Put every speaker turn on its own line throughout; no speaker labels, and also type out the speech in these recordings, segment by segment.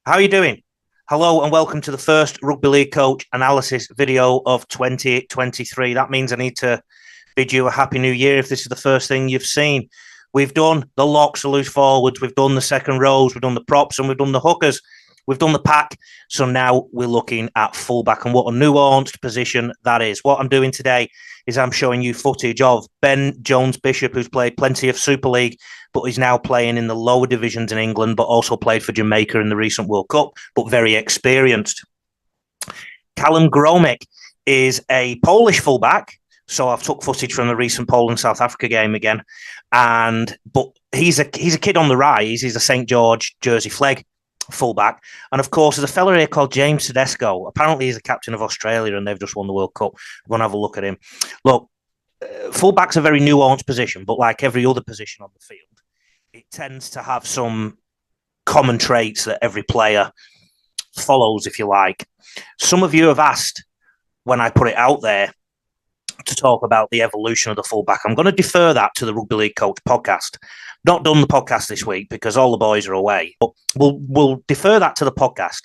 How are you doing? Hello and welcome to the first Rugby League Coach analysis video of 2023. That means I need to bid you a happy new year if this is the first thing you've seen. We've done the locks, the loose forwards, we've done the second rows, we've done the props, and we've done the hookers. We've done the pack. So now we're looking at fullback and what a nuanced position that is. What I'm doing today is I'm showing you footage of Ben Jones-Bishop, who's played plenty of Super League, but he's now playing in the lower divisions in England, but also played for Jamaica in the recent World Cup, but very experienced. Callum Gromek is a Polish fullback. So I've took footage from the recent Poland-South Africa game again. But he's a kid on the rise. He's a St. George Jersey Flegg fullback. And of course, there's a fella here called James Tedesco. Apparently he's a captain of Australia and they've just won the World Cup. We're going to have a look at him. Look, fullback's a very nuanced position, but like every other position on the field, it tends to have some common traits that every player follows, if you like. Some of you have asked when I put it out there to talk about the evolution of the fullback. I'm going to defer that to the Rugby League Coach podcast. Not done the podcast this week because all the boys are away, but we'll defer that to the podcast.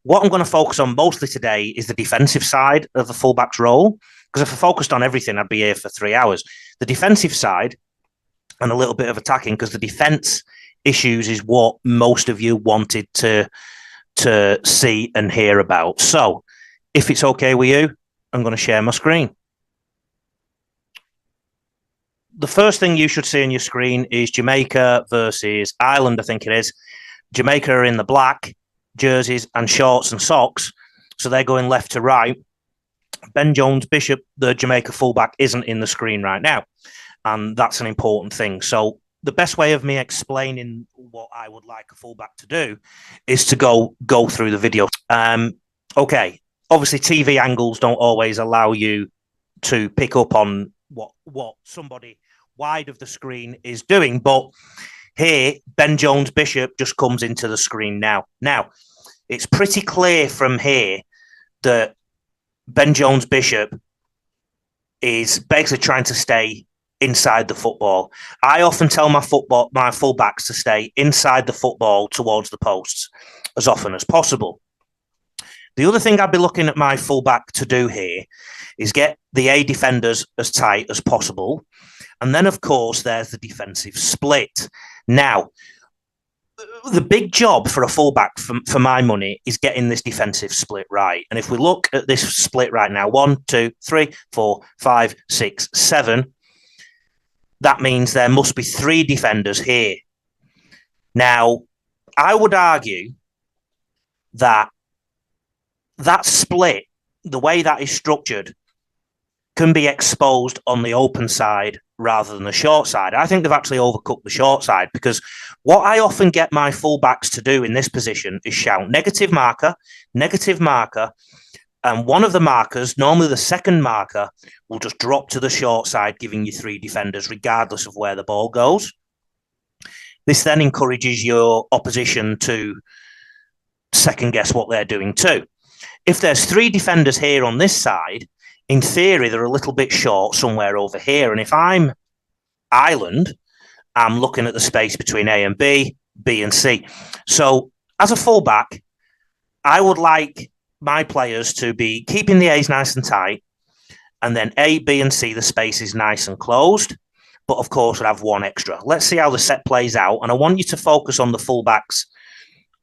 What I'm going to focus on mostly today is the defensive side of the fullback's role, because if I focused on everything, I'd be here for 3 hours. The defensive side and a little bit of attacking, because the defense issues is what most of you wanted to see and hear about. So if it's okay with you, I'm going to share my screen. The first thing you should see on your screen is Jamaica versus Ireland, I think it is. Jamaica are in the black jerseys and shorts and socks, so they're going left to right. Ben Jones-Bishop, the Jamaica fullback, isn't in the screen right now, and that's an important thing. So the best way of me explaining what I would like a fullback to do is to go through the video. Okay, obviously TV angles don't always allow you to pick up on what somebody wide of the screen is doing, but here Ben Jones-Bishop just comes into the screen now. Now, it's pretty clear from here that Ben Jones-Bishop is basically trying to stay inside the football. I often tell my fullbacks to stay inside the football towards the posts as often as possible. The other thing I'd be looking at my fullback to do here is get the A defenders as tight as possible. And then, of course, there's the defensive split. Now, the big job for a fullback, for my money, is getting this defensive split right. And if we look at this split right now, 1, 2, 3, 4, 5, 6, 7, that means there must be 3 defenders here. Now, I would argue that split, the way that is structured, can be exposed on the open side rather than the short side. I think they've actually overcooked the short side, because what I often get my fullbacks to do in this position is shout negative marker, and one of the markers, normally the second marker, will just drop to the short side, giving you 3 defenders regardless of where the ball goes. This then encourages your opposition to second guess what they're doing too. If there's 3 defenders here on this side, in theory, they're a little bit short somewhere over here. And if I'm Ireland, I'm looking at the space between A and B, B and C. So as a fullback, I would like my players to be keeping the A's nice and tight, and then A, B, and C, the space is nice and closed. But of course, I'd have 1 extra. Let's see how the set plays out. And I want you to focus on the fullback's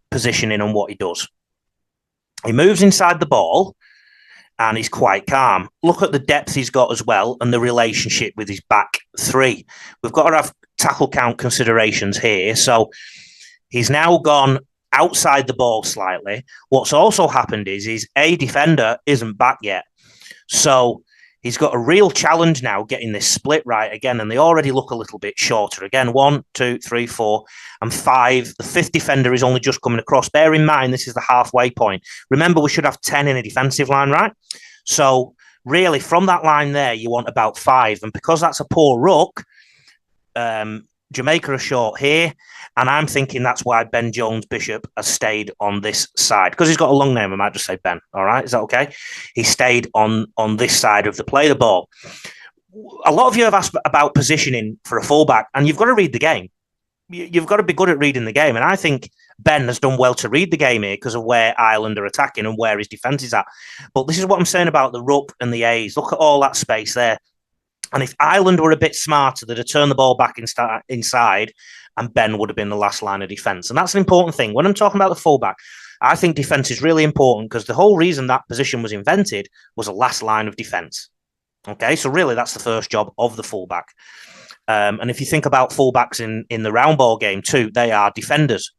positioning and what he does. He moves inside the ball, and he's quite calm. Look at the depth he's got as well and the relationship with his back 3. We've got to have tackle count considerations here. So he's now gone outside the ball slightly. What's also happened is his A defender isn't back yet. So he's got a real challenge now getting this split right again, and they already look a little bit shorter. Again, 1, 2, 3, 4, and 5. The 5th defender is only just coming across. Bear in mind, this is the halfway point. Remember, we should have 10 in a defensive line, right? So really, from that line there, you want about 5. And because that's a poor ruck, Jamaica are short here, and I'm thinking that's why Ben Jones-Bishop has stayed on this side. Because he's got a long name, I might just say Ben. All right, is that okay? He stayed on this side of the play the ball. A lot of you have asked about positioning for a fullback, and you've got to read the game. You've got to be good at reading the game. And I think Ben has done well to read the game here because of where Ireland are attacking and where his defence is at. But this is what I'm saying about the ruck and the A's. Look at all that space there. And if Ireland were a bit smarter, they'd have turned the ball back inside, and Ben would have been the last line of defence. And that's an important thing. When I'm talking about the fullback, I think defence is really important because the whole reason that position was invented was a last line of defence. Okay, so really that's the first job of the fullback. And if you think about fullbacks in the round ball game too, they are defenders.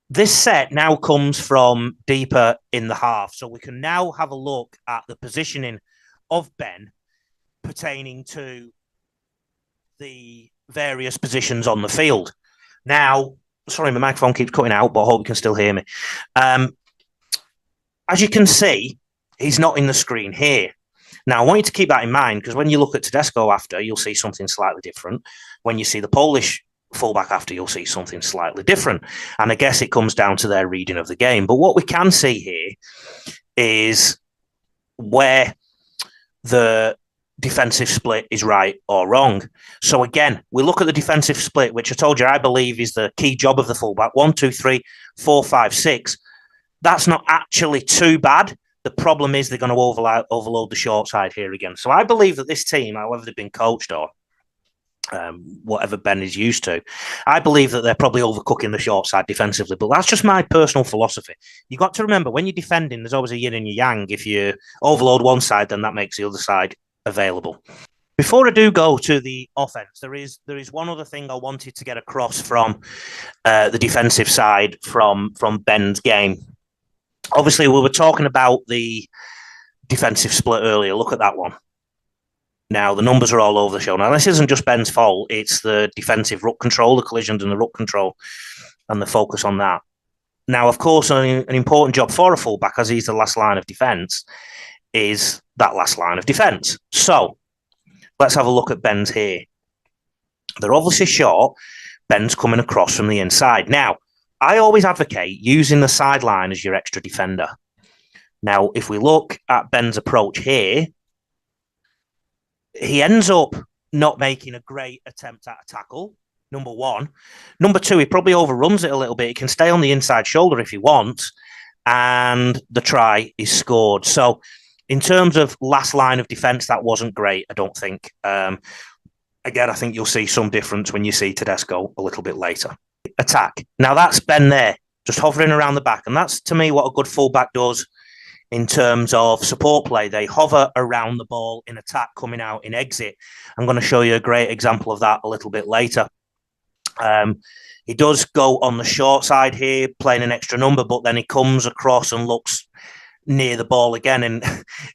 This set now comes from deeper in the half. So we can now have a look at the positioning of Ben pertaining to the various positions on the field. Now, sorry, my microphone keeps cutting out, but I hope you can still hear me. As you can see, he's not in the screen here. Now, I want you to keep that in mind because when you look at Tedesco after, you'll see something slightly different. When you see the Polish fullback after, you'll see something slightly different. And I guess it comes down to their reading of the game. But what we can see here is where the defensive split is right or wrong. So again, we look at the defensive split, which I told you I believe is the key job of the fullback. 1, 2, 3, 4, 5, 6. That's not actually too bad. The problem is they're going to overload the short side here again. So I believe that this team, however they've been coached or whatever Ben is used to, I believe that they're probably overcooking the short side defensively. But that's just my personal philosophy. You've got to remember, when you're defending, there's always a yin and a yang. If you overload one side, then that makes the other side available. Before I do go to the offense, there is one other thing I wanted to get across from the defensive side from Ben's game. Obviously, we were talking about the defensive split earlier. Look at that one. Now, the numbers are all over the show. Now, this isn't just Ben's fault. It's the defensive ruck control, the collisions and the ruck control, and the focus on that. Now, of course, an important job for a fullback, as he's the last line of defence, is that last line of defence. So, let's have a look at Ben's here. They're obviously short. Ben's coming across from the inside. Now, I always advocate using the sideline as your extra defender. Now, if we look at Ben's approach here, he ends up not making a great attempt at a tackle, number one. Number two, he probably overruns it a little bit. He can stay on the inside shoulder if he wants, and the try is scored. So, in terms of last line of defence, that wasn't great, I don't think. Again, I think you'll see some difference when you see Tedesco a little bit later. Attack. Now, that's Ben there, just hovering around the back. And that's, to me, what a good fullback does in terms of support play. They hover around the ball in attack, coming out in exit. I'm going to show you a great example of that a little bit later. He does go on the short side here, playing an extra number, but then he comes across and looks near the ball again. And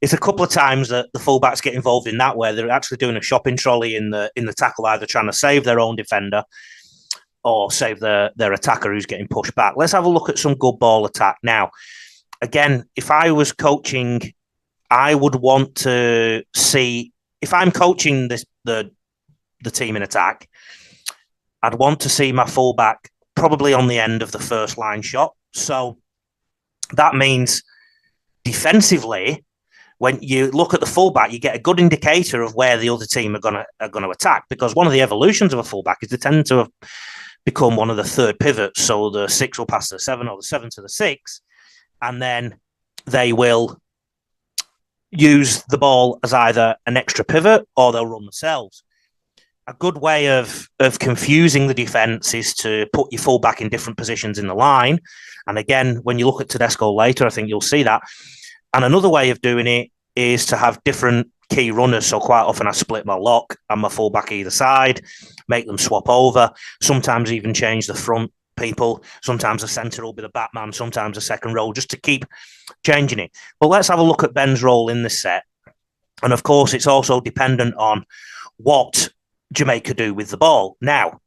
it's a couple of times that the fullbacks get involved in that, where they're actually doing a shopping trolley in the tackle, either trying to save their own defender or save their attacker who's getting pushed back. Let's have a look at some good ball attack. Now, again, if I was coaching, I would want to see, if I'm coaching the team in attack, I'd want to see my fullback probably on the end of the first line shot. So that means defensively, when you look at the fullback, you get a good indicator of where the other team are going to attack, because one of the evolutions of a fullback is they tend to have become one of the third pivots. So the 6 will pass to the 7 or the 7 to the 6, and then they will use the ball as either an extra pivot or they'll run themselves. A good way of confusing the defence is to put your fullback in different positions in the line. And again, when you look at Tedesco later, I think you'll see that. And another way of doing it is to have different key runners. So quite often I split my lock and my fullback either side, make them swap over, sometimes even change the front people. Sometimes the centre will be the backman, sometimes the second row, just to keep changing it. But let's have a look at Ben's role in this set. And of course, it's also dependent on what Jamaica do with the ball. Now,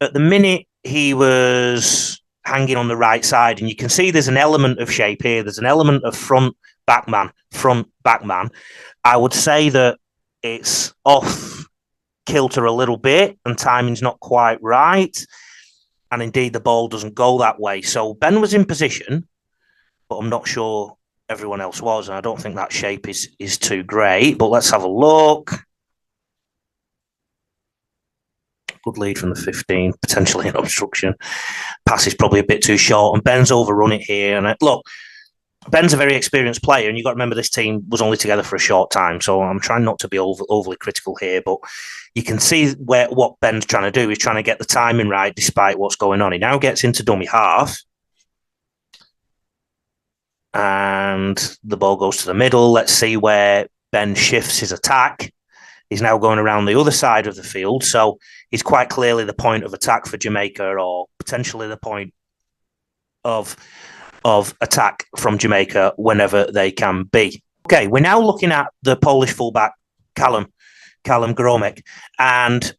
at the minute, he was hanging on the right side, and you can see there's an element of shape here. There's an element of front backman. I would say that it's off kilter a little bit and timing's not quite right. And indeed, the ball doesn't go that way. So Ben was in position, but I'm not sure everyone else was. And I don't think that shape is too great. But let's have a look. Good lead from the 15, potentially an obstruction. Pass is probably a bit too short, and Ben's overrun it here. And look, Ben's a very experienced player, and you've got to remember this team was only together for a short time. So I'm trying not to be overly critical here, but you can see what Ben's trying to do. He's trying to get the timing right despite what's going on. He now gets into dummy half, and the ball goes to the middle. Let's see where Ben shifts his attack. He's now going around the other side of the field, so he's quite clearly the point of attack for Jamaica, or potentially the point of attack from Jamaica whenever they can be. Okay, we're now looking at the Polish fullback, Callum Gromek, and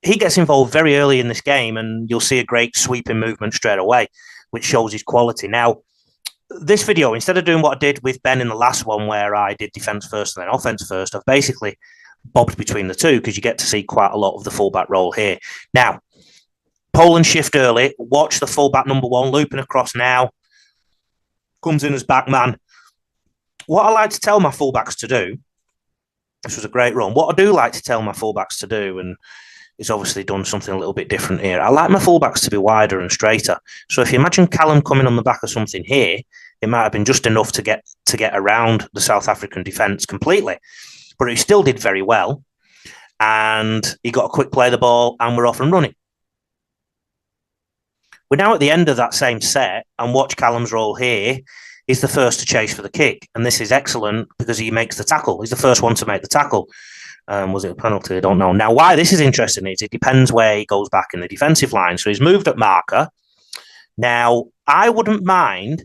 he gets involved very early in this game, and you'll see a great sweeping movement straight away, which shows his quality. Now, this video, instead of doing what I did with Ben in the last one where I did defence first and then offence first, I've basically bobbed between the two because you get to see quite a lot of the fullback role here. Now, Poland shift early. Watch the fullback number 1 looping across now. Comes in as back man. What I like to tell my fullbacks to do, this was a great run. What I do like to tell my fullbacks to do, and he's obviously done something a little bit different here, I like my fullbacks to be wider and straighter. So if you imagine Callum coming on the back of something here, it might have been just enough to get around the South African defence completely. But he still did very well, and he got a quick play of the ball, and we're off and running. We're now at the end of that same set, and watch Callum's role here. He's the first to chase for the kick, and this is excellent because he makes the tackle. He's the first one to make the tackle. Was it a penalty? I don't know. Now, why this is interesting is it depends where he goes back in the defensive line. So he's moved at marker. Now, I wouldn't mind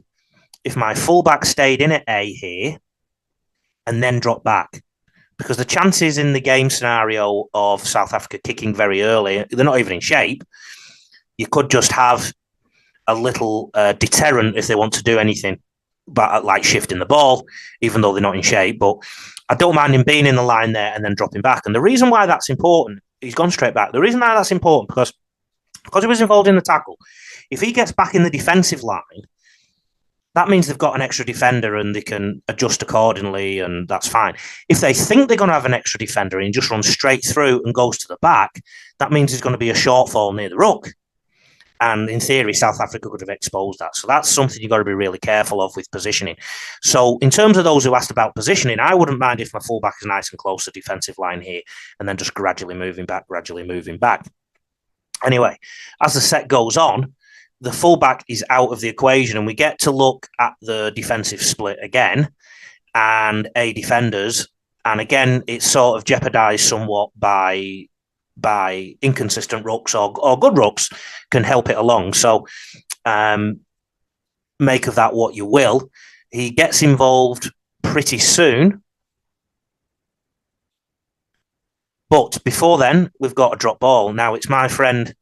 if my fullback stayed in at A here and then dropped back, because the chances in the game scenario of South Africa kicking very early, they're not even in shape. You could just have a little deterrent if they want to do anything, but like shifting the ball, even though they're not in shape. But I don't mind him being in the line there and then dropping back. And the reason why that's important, he's gone straight back. The reason why that's important, because he was involved in the tackle. If he gets back in the defensive line, that means they've got an extra defender and they can adjust accordingly, and that's fine. If they think they're going to have an extra defender and he just runs straight through and goes to the back, that means there's going to be a shortfall near the ruck. And in theory, South Africa could have exposed that. So that's something you've got to be really careful of with positioning. So in terms of those who asked about positioning, I wouldn't mind if my fullback is nice and close to the defensive line here and then just gradually moving back. Anyway, as the set goes on, the fullback is out of the equation, and we get to look at the defensive split again and A defenders. And again, it's sort of jeopardized somewhat by inconsistent rucks or good rucks can help it along. So make of that what you will. He gets involved pretty soon. But before then, we've got a drop ball. Now, it's my friend,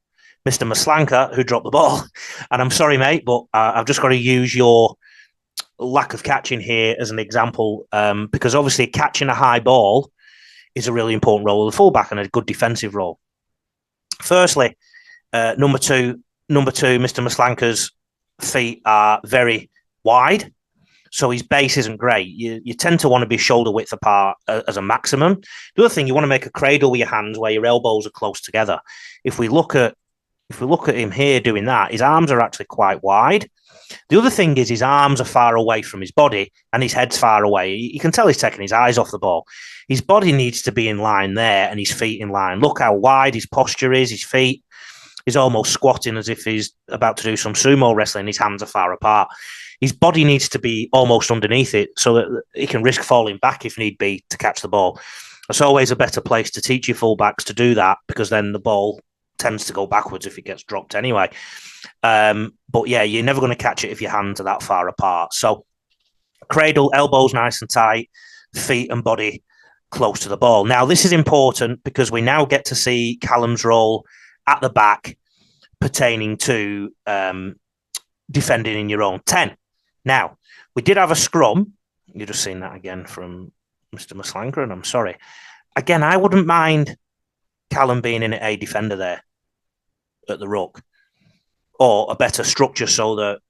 Mr. Maslanka, who dropped the ball. And I'm sorry, mate, but I've just got to use your lack of catching here as an example, because obviously catching a high ball is a really important role of the fullback and a good defensive role. Firstly, number two, Mr. Maslanka's feet are very wide, so his base isn't great. You tend to want to be shoulder width apart as a maximum. The other thing, you want to make a cradle with your hands where your elbows are close together. If we look at him here doing that, his arms are actually quite wide. The other thing is his arms are far away from his body and his head's far away. You can tell he's taking his eyes off the ball. His body needs to be in line there and his feet in line. Look how wide his posture is. His feet is almost squatting as if he's about to do some sumo wrestling. His hands are far apart. His body needs to be almost underneath it so that he can risk falling back if need be to catch the ball. It's always a better place to teach your fullbacks to do that, because then the ball tends to go backwards if it gets dropped anyway. But yeah, you're never going to catch it if your hands are that far apart. So cradle, elbows nice and tight, feet and body close to the ball. Now, this is important because we now get to see Callum's role at the back pertaining to defending in your own 10. Now, we did have a scrum. You've just seen that again from Mr. Maslanka, and I'm sorry. Again, I wouldn't mind Callum being in a defender there at the ruck, or a better structure so that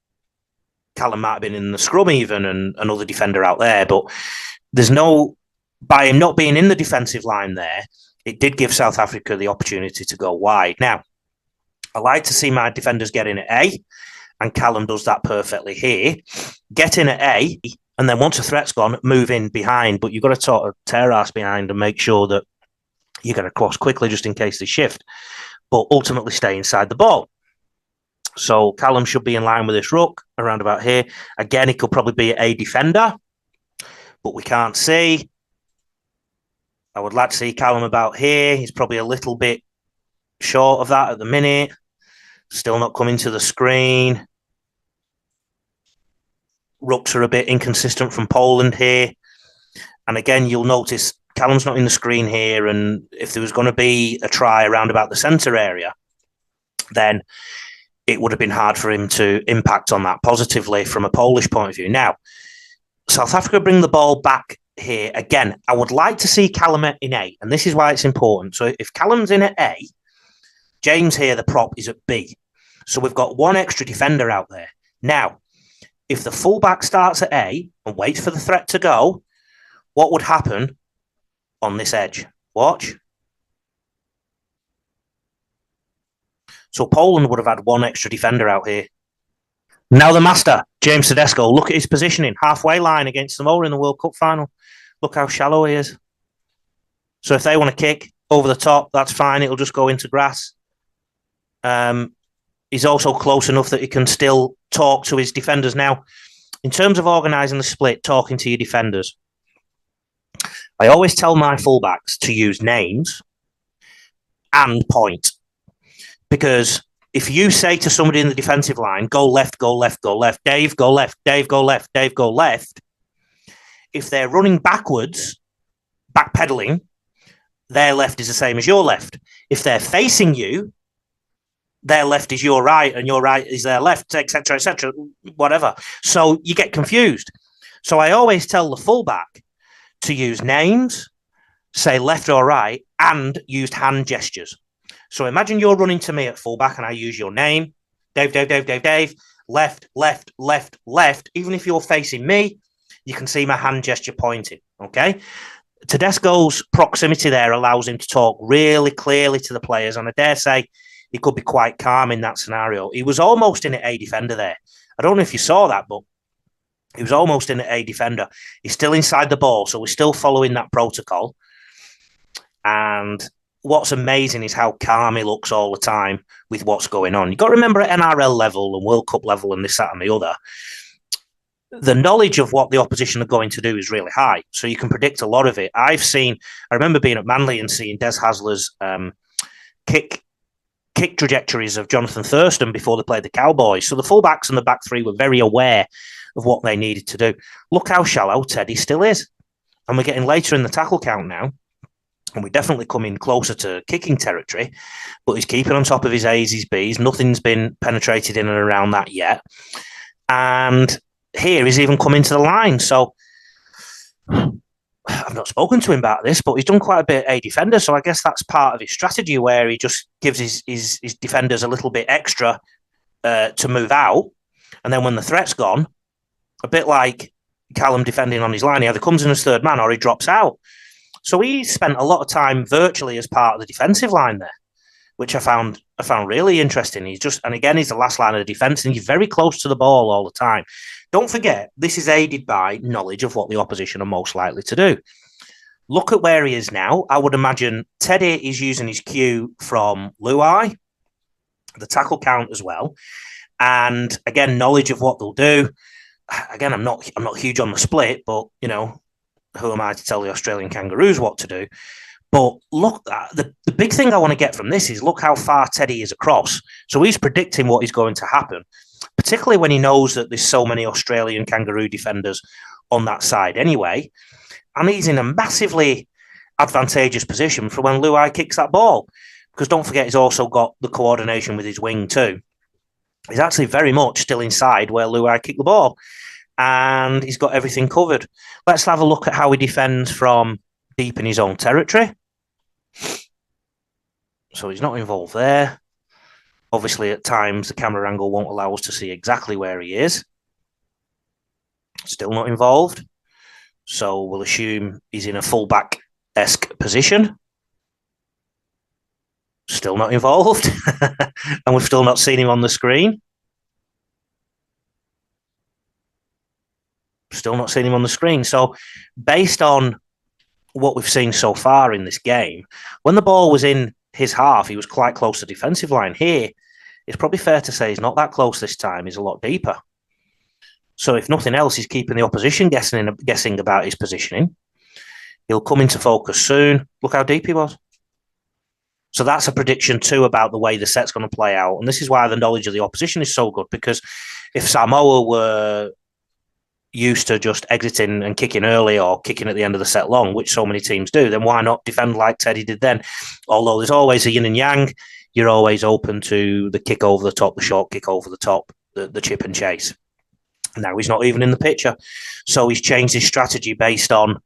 Callum might have been in the scrum even and another defender out there. But there's no, by him not being in the defensive line there, it did give South Africa the opportunity to go wide. Now, I like to see my defenders get in at A, and Callum does that perfectly here. Get in at A, and then once a threat's gone, move in behind. But you've got to sort of tear ass behind and make sure that you get across quickly just in case they shift, but ultimately stay inside the ball. So Callum should be in line with this ruck around about here. Again, he could probably be a defender, but we can't see. I would like to see Callum about here. He's probably a little bit short of that at the minute. Still not coming to the screen. Rucks are a bit inconsistent from Poland here. And again, you'll notice Callum's not in the screen here. And if there was going to be a try around about the centre area, then it would have been hard for him to impact on that positively from a Polish point of view. Now, South Africa bring the ball back here. Again, I would like to see Callum in A, and this is why it's important. So if Callum's in at A, James here, the prop, is at B. So we've got one extra defender out there. Now, if the fullback starts at A and waits for the threat to go, what would happen on this edge? Watch. So Poland would have had one extra defender out here. Now the master, James Tedesco, look at his positioning. Halfway line against Samoa in the World Cup final. Look how shallow he is. So if they want to kick over the top, that's fine. It'll just go into grass. He's also close enough that he can still talk to his defenders. Now, in terms of organising the split, talking to your defenders, I always tell my fullbacks to use names and point. Because if you say to somebody in the defensive line, go left, go left, go left, Dave, go left, Dave, go left, Dave, go left, if they're running backwards, backpedaling, their left is the same as your left. If they're facing you, their left is your right and your right is their left, etc., whatever. So you get confused. So I always tell the fullback to use names, say left or right, and use hand gestures. So imagine you're running to me at fullback and I use your name, Dave, Dave, Dave, Dave, Dave, left, left, left, left. Even if you're facing me, you can see my hand gesture pointing, okay? Tedesco's proximity there allows him to talk really clearly to the players, and I dare say he could be quite calm in that scenario. He was almost in at A defender there. I don't know if you saw that, but he was almost in at A defender. He's still inside the ball, so we're still following that protocol. And what's amazing is how calm he looks all the time with what's going on. You've got to remember at NRL level and World Cup level and this, that, and the other, the knowledge of what the opposition are going to do is really high. So you can predict a lot of it. I remember being at Manly and seeing Des Hasler's kick trajectories of Jonathan Thurston before they played the Cowboys. So the fullbacks and the back three were very aware of what they needed to do. Look how shallow Teddy still is. And we're getting later in the tackle count now. And we're definitely coming closer to kicking territory, but he's keeping on top of his A's, his B's. Nothing's been penetrated in and around that yet. And here he's even coming to the line. So I've not spoken to him about this, but he's done quite a bit A defender. So I guess that's part of his strategy where he just gives his defenders a little bit extra to move out. And then when the threat's gone, a bit like Callum defending on his line, he either comes in as third man or he drops out. So he spent a lot of time virtually as part of the defensive line there, which I found really interesting. He's the last line of the defense, and he's very close to the ball all the time. Don't forget, this is aided by knowledge of what the opposition are most likely to do. Look at where he is now. I would imagine Teddy is using his cue from Luai, the tackle count as well, and again, knowledge of what they'll do. Again, I'm not huge on the split, but who am I to tell the Australian Kangaroos what to do? But look, the big thing I want to get from this is look how far Teddy is across. So he's predicting what is going to happen, particularly when he knows that there's so many Australian Kangaroo defenders on that side anyway. And he's in a massively advantageous position for when Luai kicks that ball. Because don't forget, he's also got the coordination with his wing too. He's actually very much still inside where Luai kicked the ball. And he's got everything covered. Let's have a look at how he defends from deep in his own territory. So he's not involved there. Obviously, at times, the camera angle won't allow us to see exactly where he is. Still not involved. So we'll assume he's in a fullback-esque position. Still not involved. And we've still not seen him on the screen. Still not seen him on the screen. So based on what we've seen so far in this game, when the ball was in his half, he was quite close to the defensive line. Here, it's probably fair to say he's not that close this time. He's a lot deeper. So if nothing else, he's keeping the opposition guessing about his positioning. He'll come into focus soon. Look how deep he was. So that's a prediction too about the way the set's going to play out. And this is why the knowledge of the opposition is so good, because if Samoa were used to just exiting and kicking early or kicking at the end of the set long, which so many teams do, then why not defend like Teddy did then? Although there's always a yin and yang, you're always open to the kick over the top, the short kick over the top, the chip and chase. Now he's not even in the picture. So he's changed his strategy based on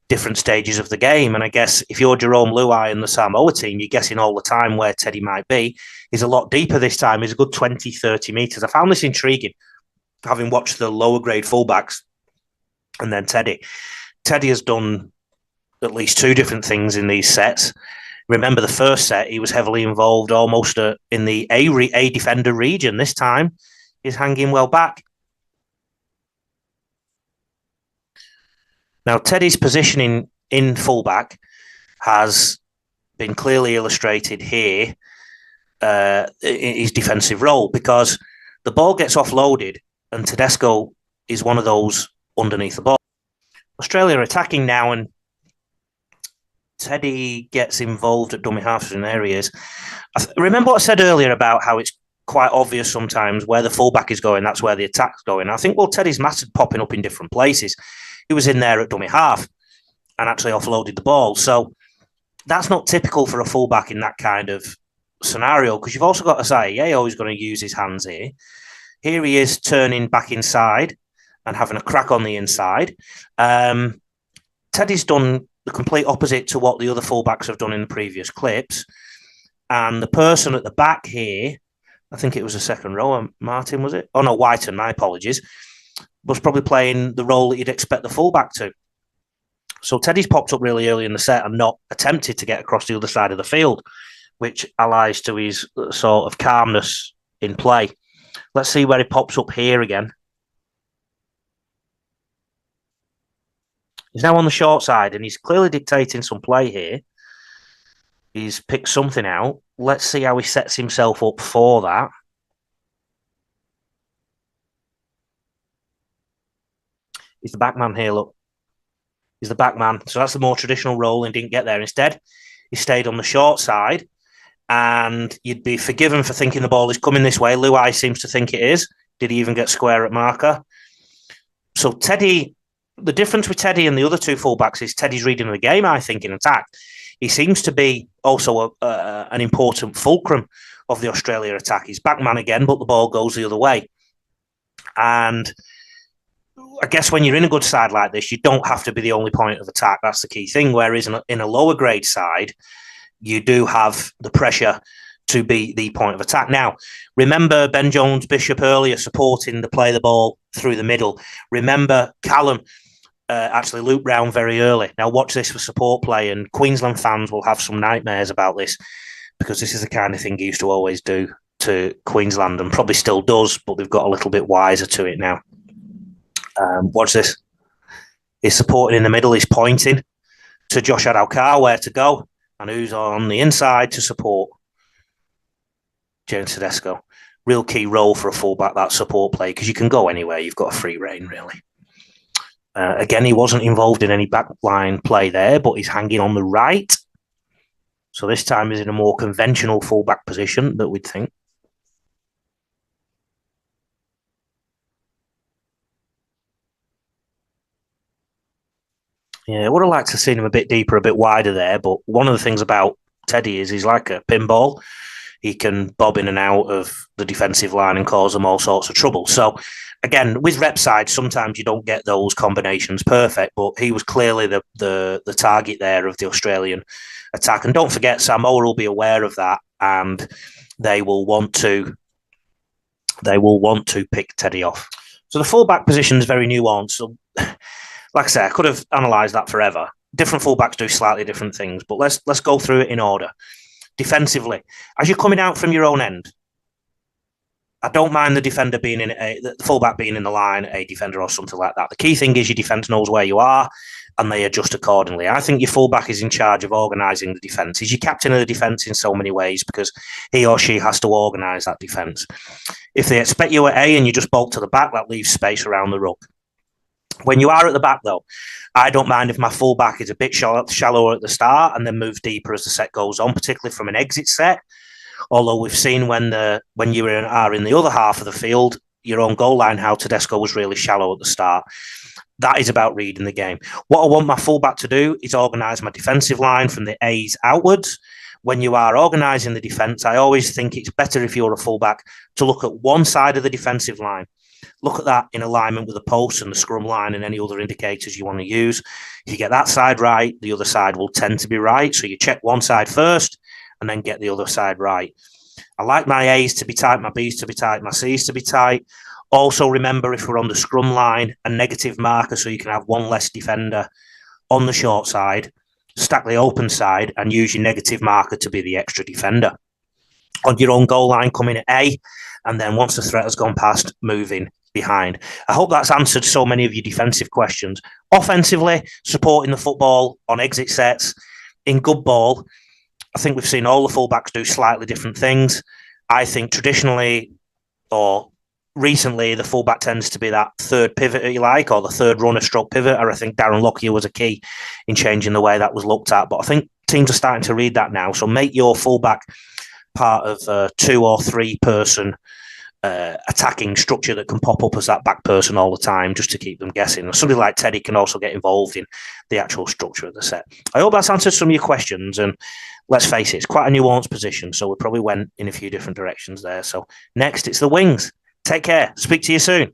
different stages of the game. And I guess if you're Jerome Luai and the Samoa team, you're guessing all the time where Teddy might be. He's a lot deeper this time. He's a good 20, 30 metres. I found this intriguing, having watched the lower grade fullbacks and then Teddy. Teddy has done at least two different things in these sets. Remember the first set, he was heavily involved almost in the A defender region. This time, he's hanging well back. Now, Teddy's positioning in fullback has been clearly illustrated here in his defensive role, because the ball gets offloaded and Tedesco is one of those underneath the ball. Australia are attacking now, and Teddy gets involved at dummy halves in areas. Remember what I said earlier about how it's quite obvious sometimes where the fullback is going, that's where the attack's going. I think, well, Teddy's massive popping up in different places. He was in there at dummy half and actually offloaded the ball. So that's not typical for a fullback in that kind of scenario, because you've also got Isaiah Yeo who's going to use his hands here. Here he is turning back inside and having a crack on the inside. Teddy's done the complete opposite to what the other fullbacks have done in the previous clips. And the person at the back here, I think it was a second row, Martin, was it? Oh, no, Whiten, my apologies, was probably playing the role that you'd expect the fullback to. So Teddy's popped up really early in the set and not attempted to get across the other side of the field, which allies to his sort of calmness in play. Let's see where he pops up here again. He's now on the short side and he's clearly dictating some play here. He's picked something out. Let's see how he sets himself up for that. He's the back man here, look. He's the back man. So that's the more traditional role, and didn't get there. Instead, he stayed on the short side, and you'd be forgiven for thinking the ball is coming this way. Luai seems to think it is. Did he even get square at marker? So Teddy, the difference with Teddy and the other two fullbacks is Teddy's reading the game, I think, in attack. He seems to be also an important fulcrum of the Australia attack. He's back man again, but the ball goes the other way. And I guess when you're in a good side like this, you don't have to be the only point of attack. That's the key thing. Whereas in a lower grade side, you do have the pressure to be the point of attack. Now, remember Ben Jones-Bishop earlier supporting the play the ball through the middle. Remember Callum actually looped round very early. Now watch this for support play, and Queensland fans will have some nightmares about this, because this is the kind of thing he used to always do to Queensland, and probably still does, but they've got a little bit wiser to it now. Watch this. He's supporting in the middle. He's pointing to Josh Adokar where to go, and who's on the inside to support James Tedesco. Real key role for a fullback, that support play, because you can go anywhere. You've got a free rein, really. Again, he wasn't involved in any backline play there, but he's hanging on the right. So this time he's in a more conventional fullback position that we'd think. Yeah, I would have liked to have seen him a bit deeper, a bit wider there. But one of the things about Teddy is he's like a pinball. He can bob in and out of the defensive line and cause them all sorts of trouble. So, again, with rep side, sometimes you don't get those combinations perfect, but he was clearly the target there of the Australian attack. And don't forget, Samoa will be aware of that, and they will want to pick Teddy off. So the fullback position is very nuanced. So, like I say, I could have analysed that forever. Different fullbacks do slightly different things, but let's go through it in order. defensively. As you're coming out from your own end, I don't mind the defender being the fullback being in the line, a defender or something like that. The key thing is your defence knows where you are and they adjust accordingly. I think your fullback is in charge of organising the defence. He's your captain of the defence in so many ways because he or she has to organise that defence. If they expect you at A and you just bolt to the back, that leaves space around the ruck. When you are at the back, though, I don't mind if my fullback is a bit shallower at the start and then moves deeper as the set goes on, particularly from an exit set. Although we've seen when you are in the other half of the field, your own goal line, how Tedesco was really shallow at the start. That is about reading the game. What I want my fullback to do is organise my defensive line from the A's outwards. When you are organising the defence, I always think it's better if you're a fullback to look at one side of the defensive line. Look at that in alignment with the post and the scrum line and any other indicators you want to use. If you get that side right, the other side will tend to be right. So you check one side first and then get the other side right. I like my A's to be tight, my B's to be tight, my C's to be tight. Also, remember, if we're on the scrum line, a negative marker so you can have one less defender on the short side, stack the open side and use your negative marker to be the extra defender. On your own goal line, come in at A, and then once the threat has gone past, move in behind. I hope that's answered so many of your defensive questions. Offensively, supporting the football on exit sets, in good ball, I think we've seen all the fullbacks do slightly different things. I think traditionally or recently, the fullback tends to be that third pivot, if you like, or the third runner stroke pivot. Or I think Darren Lockyer was a key in changing the way that was looked at. But I think teams are starting to read that now. So make your fullback part of a 2 or 3 person attacking structure that can pop up as that back person all the time just to keep them guessing. And somebody like Teddy can also get involved in the actual structure of the set. I hope that's answered some of your questions. And let's face it, it's quite a nuanced position. So we probably went in a few different directions there. So next, it's the wings. Take care. Speak to you soon.